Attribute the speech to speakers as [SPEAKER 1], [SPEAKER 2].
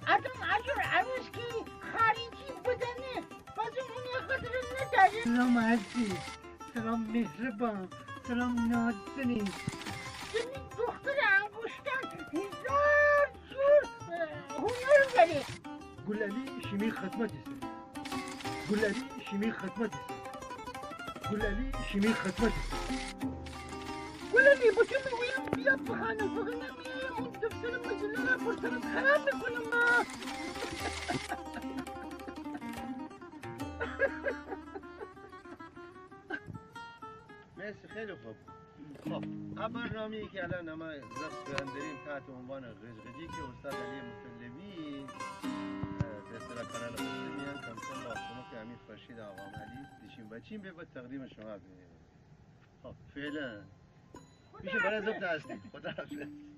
[SPEAKER 1] ادم اجور عروس که خارجی بدنه بازم اون یه خاطر نداره.
[SPEAKER 2] سلام عزیز، سلام مهربان، سلام نازنین.
[SPEAKER 1] این دختر انگشتن هزار جور هنر داره.
[SPEAKER 2] گلالی شیمی خدمت است. گلالی شیمی خدمت است. گلالی شیمی خدمت است.
[SPEAKER 1] گلالی با تو میگویم بیا بخانه فقط نمیایم اون دفتر مجله را پرسرم خراب میکنم ما.
[SPEAKER 3] مرسی خیلی خوب. خب برنامه‌ای که الان ما ضبط داریم تحت عنوان قژقژی که استاد علی مسلمی به اصطلاح کانال خودش میان کم کم با که امیر فرشید آقا علی دیشیم بچیم به تقدیم شما. خب فعلا میشه برای ضبط اصلی خدا حافظ.